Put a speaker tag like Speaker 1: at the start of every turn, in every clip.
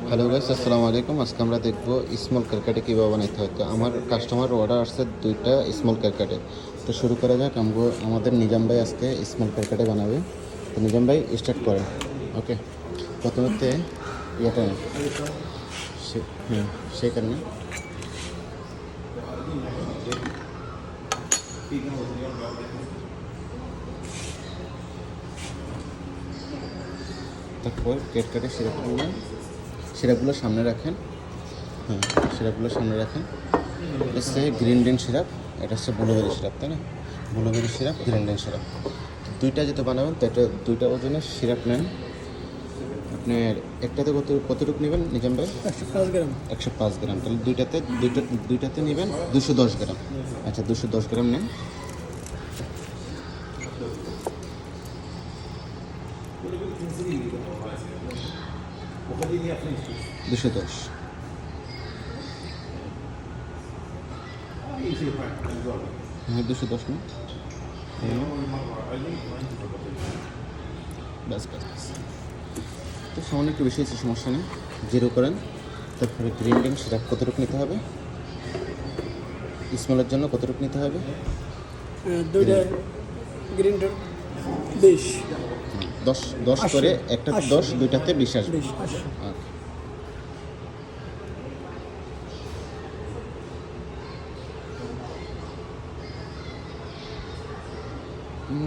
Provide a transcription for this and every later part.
Speaker 1: Hello guys, আসসালামু আলাইকুম। আজকে আমরা দেখব স্মল ক্যারকাটে কীভাবে বানাইতে হয়। তো আমার কাস্টমার অর্ডার আসছে 2টা স্মল ক্যারকাটে। তো শুরু করা যাক। আমাদের নিজাম ভাই আজকে স্মল ক্যারকাটে বানাবে। তো নিজাম ভাই স্টার্ট করেন। ওকে, প্রথমতে ইয়েটা নেন। হ্যাঁ, সেখানে তারপর ক্যারকাটে সিরাপগুলো সামনে রাখেন। হ্যাঁ, সিরাপগুলো সামনে রাখেন। এটা হচ্ছে গ্রিন ডেন সিরাপ, এটা হচ্ছে ব্লুবেরি সিরাপ, তাই না? ব্লুবেরি সিরাপ, গ্রিন ডেন সিরাপ, দুইটা যেহেতু বানাবেন তো এটা দুইটা ওজনের সিরাপ নেন। আপনার একটাতে কতটুকু নেবেন নিজাম ভাই?
Speaker 2: 105 গ্রাম।
Speaker 1: 105 গ্রাম, তাহলে দুইটাতে নেবেন 210 গ্রাম। আচ্ছা, 210 গ্রাম নেন। 210, হ্যাঁ 210 না, ব্যাস ব্যাস ব্যাস। তো সামান্য একটু বেশি হচ্ছে, সমস্যা নেই, জিরো করেন। তারপরে গ্রিন ডেন সিরাপ কতটুকু নিতে হবে? স্মলের জন্য কতটুকু নিতে হবে?
Speaker 2: দুইটা গ্রিন টি 20।
Speaker 1: 10 করে, একটাতে 10, দুইটাতে 20 আসবে।
Speaker 2: 20 80।
Speaker 1: ওকে।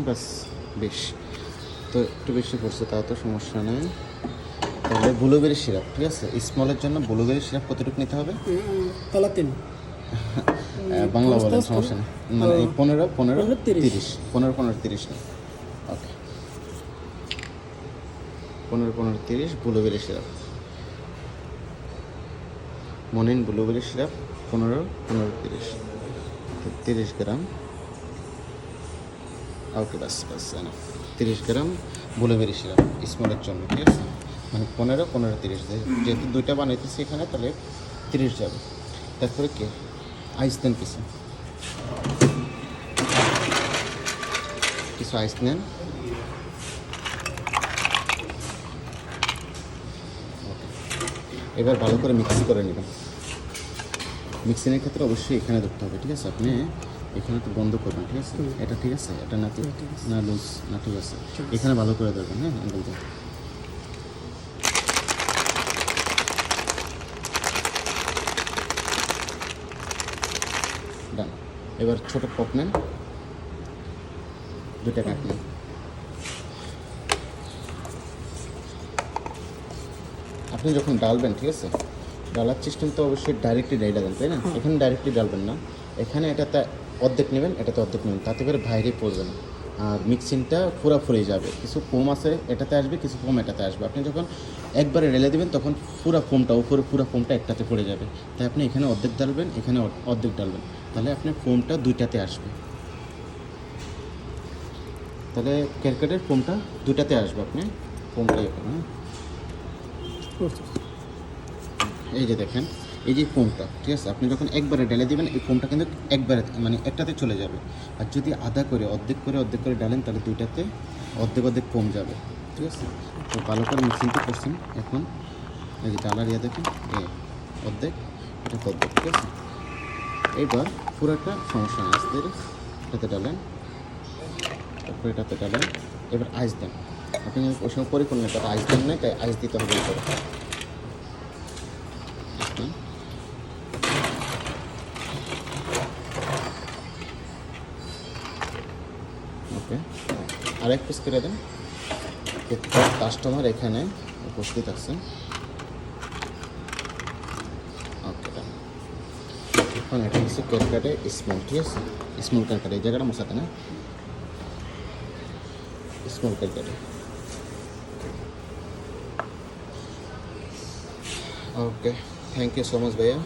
Speaker 1: ব্যাস, বেশ। তো একটু বেশি পড়ছে, তাও তো সমস্যা নেই। তাহলে ব্লুবেরি সিরাপ, ঠিক আছে, স্মলের জন্য ব্লুবেরি সিরাপ কতটুকু নিতে হবে?
Speaker 2: তালা 3।
Speaker 1: বাংলা বলেন, সমস্যা নেই। মানে এই 15 15
Speaker 2: 30।
Speaker 1: 30, 15 15 30 না। ওকে, 15 15 30 ব্লুবেরি সিরাপ। মনিন ব্লুবেরি সিরাপ 15 15 30, 30 গ্রাম। ওকে, বাস বাস, 30 গ্রাম ব্লুবেরি সিরাপ স্মলের জন্য, ঠিক আছে। মানে 15 15 30, যেহেতু দুইটা বানাইতেছি এখানে, তাহলে 30 যাবে। তারপরে কি আইস দেন, কিছু কিছু আইস নেন। ওকে, এবার ভালো করে মিক্স করে নেবেন। মিক্সিংয়ের ক্ষেত্রে অবশ্যই এখানে ধরতে হবে, ঠিক আছে। আপনি এখানে তো বন্ধ করবেন, ঠিক আছে। এটা ঠিক আছে, এটা না না লুজ না, ঠিক আছে। এখানে ভালো করে ধরবেন, হ্যাঁ, অ্যাঙ্গেল দিয়ে। ডান। এবার ছোটো পপ নেন, দুইটা কাট নেন। আপনি যখন ডালবেন, ঠিক আছে, ডালার সিস্টেম তো অবশ্যই ডাইরেক্টলি ডাইলা দেন, তাই না? এখানে ডাইরেক্টলি ডালবেন না, এখানে এটাতে অর্ধেক নেবেন, এটাতে অর্ধেক নেবেন, তাতে করে বাইরে পড়বে না। আর মিক্সিংটা পুরো ফুলে যাবে। কিছু ফোম আছে এটাতে আসবে, কিছু ফোম এটাতে আসবে। আপনি যখন একবারে ঢেলে দেবেন তখন পুরো ফোমটা উপরে, পুরো ফোমটা একটাতে পড়ে যাবে। তাই আপনি এখানে অর্ধেক ডালবেন, এখানে অর্ধেক ডালবেন, তাহলে আপনার ফোমটা দুইটাতে আসবে। তাহলে ক্যারকাটের ফোমটা দুইটাতে আসবে। আপনি ফোমটা এখানে, এই যে দেখেন, এই যে ফোমটা, ঠিক আছে, আপনি যখন একবারে ঢেলে দেবেন এই ফোমটা কিন্তু একবারে মানে একটাতে চলে যাবে। আর যদি আধা করে অর্ধেক করে ডালেন, তাহলে দুইটাতে অর্ধেক অর্ধেক কম যাবে, ঠিক আছে। তো ভালো করে মিক্সিংটা করছেন। এখন এই যে ডালার ইয়ে দেখেন, অর্ধেক, এটা তো অর্ধেক, ঠিক আছে। এইবার পুরোটা সমস্যা নেই, আস্তে এটাতে ডালেন, তারপর এটাতে ডালেন। এবার আইস দেন। আপনি ওই সময় পরিপূর্ণ তাতে আইস দেন নাই, তাই আইস দিতে হবে করে। ওকে, আরেক পিস করে দেন। কাস্টমার এখানে উপস্থিত আছেন। ওকে, ডান। এখন এটা হচ্ছে ক্যারকাটে স্মল, ঠিক আছে, স্মল ক্যারকাটে, এই জায়গাটা মশাতে না, স্মল ক্যারকাটে। Okay, thank you so much ভাইয়া।